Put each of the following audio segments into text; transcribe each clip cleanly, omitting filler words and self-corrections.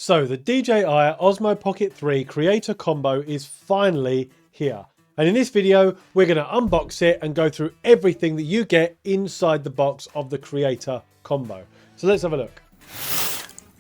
So the DJI Osmo Pocket 3 Creator Combo is finally here. And in this video, we're going to unbox it and go through everything that you get inside the box of the Creator Combo. So let's have a look.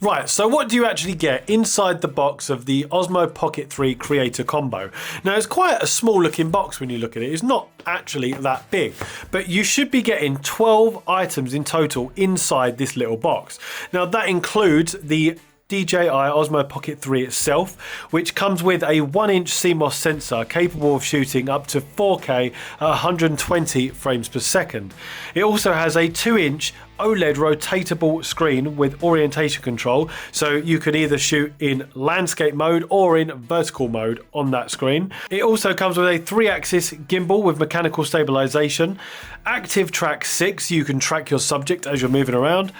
Right, so what do you actually get inside the box of the Osmo Pocket 3 Creator Combo? Now, it's quite a small looking box when you look at it. It's not actually that big, but you should be getting 12 items in total inside this little box. Now, that includes the DJI Osmo Pocket 3 itself, which comes with a 1-inch CMOS sensor capable of shooting up to 4K at 120 frames per second. It also has a 2-inch OLED rotatable screen with orientation control, so you can either shoot in landscape mode or in vertical mode on that screen. It also comes with a 3-axis gimbal with mechanical stabilization, active track 6, you can track your subject as you're moving around,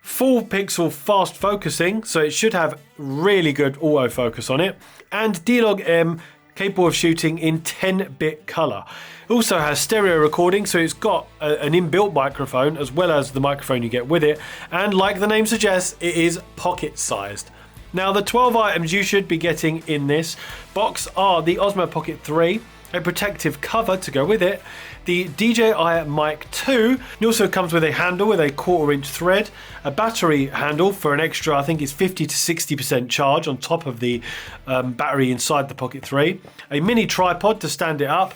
full pixel fast focusing, so it should have really good autofocus on it, and D-Log M capable of shooting in 10-bit color. It also has stereo recording, so it's got an inbuilt microphone as well as the microphone you get with it, and like the name suggests, it is pocket sized. Now, the 12 items you should be getting in this box are the Osmo Pocket 3, a protective cover to go with it, the DJI Mic 2. It also comes with a handle with a 1/4-inch thread, a battery handle for an extra, I think it's 50 to 60% charge on top of the battery inside the Pocket 3, a mini tripod to stand it up,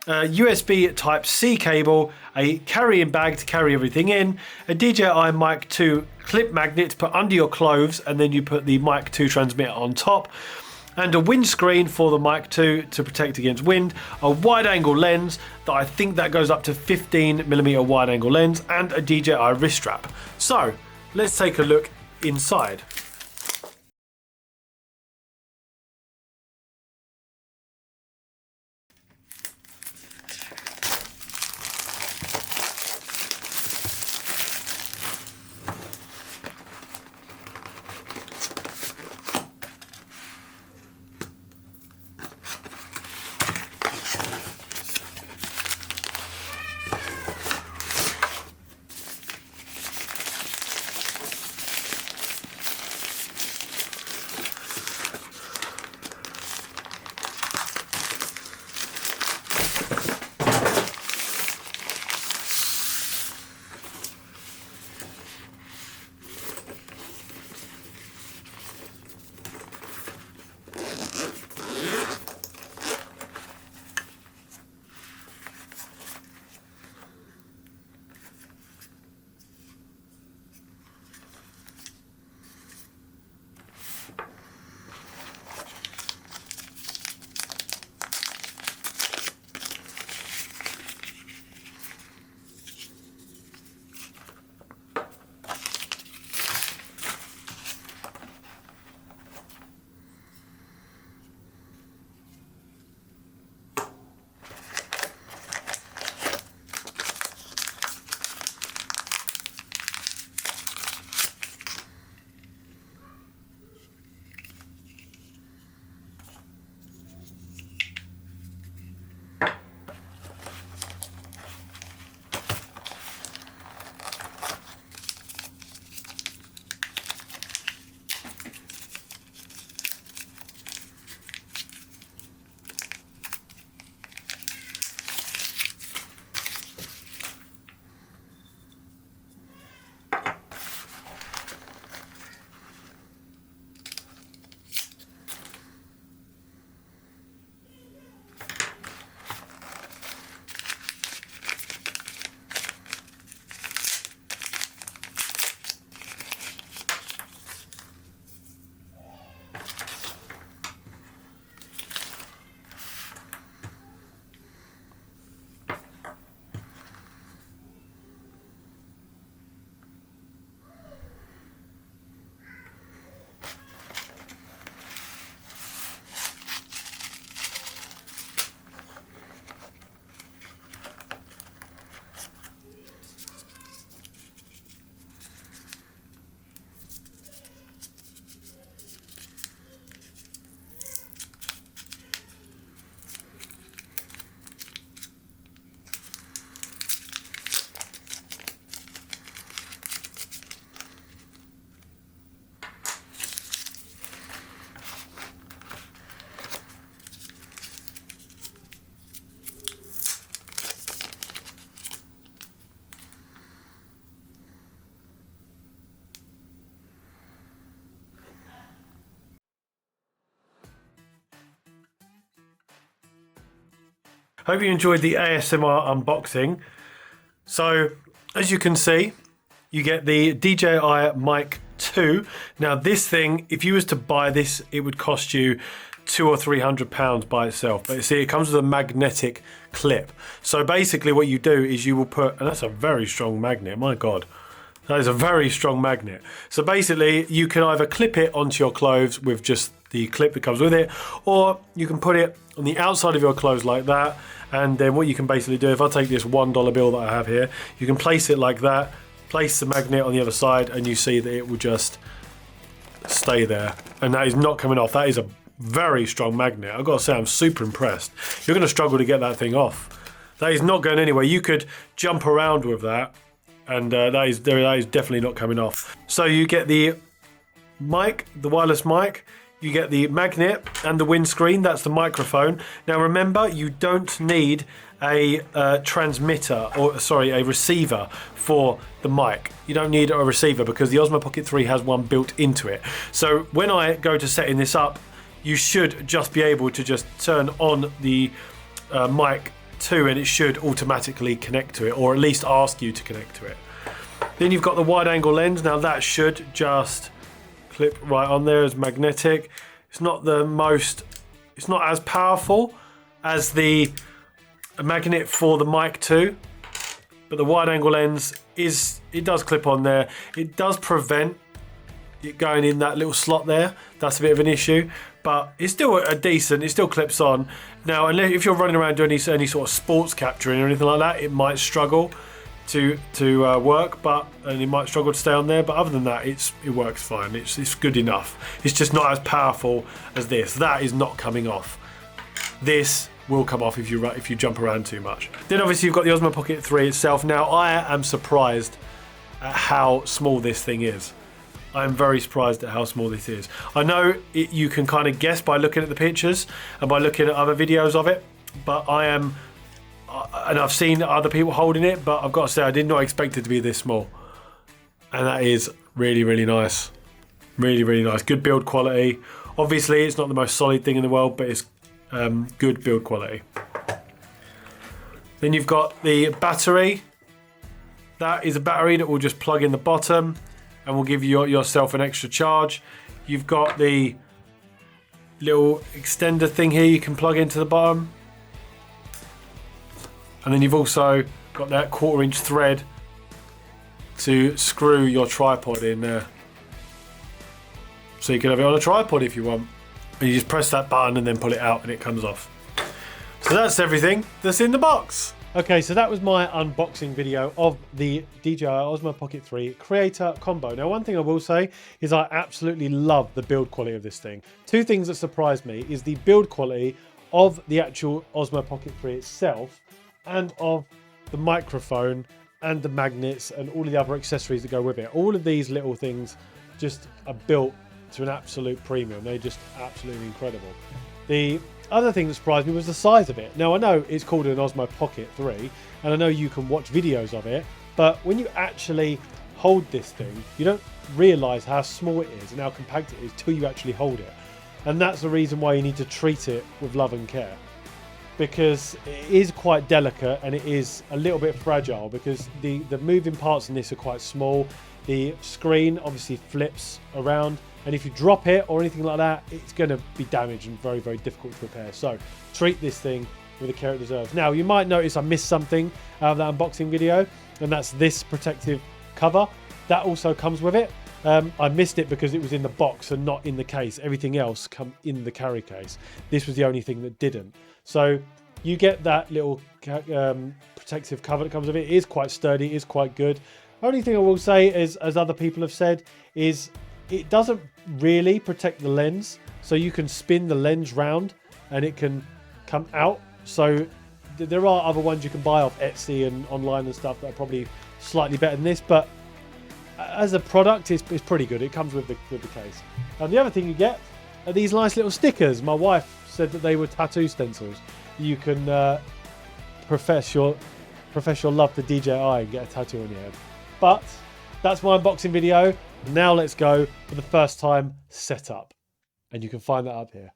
a USB Type-C cable, a carrying bag to carry everything in, a DJI Mic 2 clip magnet to put under your clothes, and then you put the Mic 2 transmitter on top, and a windscreen for the Mic 2 to protect against wind, a wide-angle lens that I think that goes up to 15mm wide-angle lens, and a DJI wrist strap. So let's take a look inside. Hope you enjoyed the ASMR unboxing. So, as you can see, you get the DJI Mic 2. Now this thing, if you was to buy this, it would cost you £200 or £300 by itself. But you see, it comes with a magnetic clip. So basically what you do is you will put, and that's a very strong magnet, my God. That is a very strong magnet. So basically you can either clip it onto your clothes with just the clip that comes with it, or you can put it on the outside of your clothes like that. And then what you can basically do, if I take this $1 bill that I have here, you can place it like that, place the magnet on the other side, and you see that it will just stay there. And that is not coming off. That is a very strong magnet. I've got to say, I'm super impressed. You're going to struggle to get that thing off. That is not going anywhere. You could jump around with that, and that is definitely not coming off. So you get the mic, the wireless mic, you get the magnet and the windscreen. That's the microphone. Now remember, you don't need a transmitter, or sorry, a receiver for the mic. You don't need a receiver because the Osmo Pocket 3 has one built into it. So when I go to setting this up, you should just be able to just turn on the mic 2 and it should automatically connect to it, or at least ask you to connect to it. Then you've got the wide angle lens. Now that should just clip right on there as magnetic. It's not as powerful as the magnet for the mic 2, but the wide angle lens it does clip on there. It does prevent it going in that little slot there. That's a bit of an issue, but it's still it still clips on. Now, unless if you're running around doing any sort of sports capturing or anything like that, it might struggle to work, and it might struggle to stay on there. But other than that, it works fine. It's good enough. It's just not as powerful as this. That is not coming off. This will come off if you jump around too much. Then obviously you've got the Osmo Pocket 3 itself. Now I am surprised at how small this thing is. I am very surprised at how small this is. I know you can kind of guess by looking at the pictures and by looking at other videos of it, but and I've seen other people holding it, but I've got to say I did not expect it to be this small. And that is really, really nice. Really, really nice. Good build quality. Obviously, it's not the most solid thing in the world, but it's good build quality. Then you've got the battery. That is a battery that will just plug in the bottom and will give you yourself an extra charge. You've got the little extender thing here you can plug into the bottom. And then you've also got that 1/4" thread to screw your tripod in there. So you can have it on a tripod if you want. And you just press that button and then pull it out and it comes off. So that's everything that's in the box. Okay, so that was my unboxing video of the DJI Osmo Pocket 3 Creator Combo. Now, one thing I will say is I absolutely love the build quality of this thing. Two things that surprised me is the build quality of the actual Osmo Pocket 3 itself, and of the microphone and the magnets and all of the other accessories that go with it. All of these little things just are built to an absolute premium. They're just absolutely incredible. The other thing that surprised me was the size of it. Now, I know it's called an Osmo Pocket 3, and I know you can watch videos of it, but when you actually hold this thing, you don't realise how small it is and how compact it is till you actually hold it. And that's the reason why you need to treat it with love and care, because it is quite delicate and it is a little bit fragile, because the moving parts in this are quite small. The screen obviously flips around, and if you drop it or anything like that, it's going to be damaged and very, very difficult to repair. So treat this thing with the care it deserves. Now, you might notice I missed something out of that unboxing video, and that's this protective cover. That also comes with it. I missed it because it was in the box and not in the case. Everything else come in the carry case. This was the only thing that didn't. So you get that little protective cover that comes with it. It is quite sturdy, it is quite good. Only thing I will say is, as other people have said, is it doesn't really protect the lens. So you can spin the lens round and it can come out. So there are other ones you can buy off Etsy and online and stuff that are probably slightly better than this, but as a product, it's pretty good. It comes with the case. And the other thing you get are these nice little stickers. My wife said that they were tattoo stencils. You can profess your love to DJI and get a tattoo on your head. But that's my unboxing video. Now let's go for the first time setup. And you can find that up here.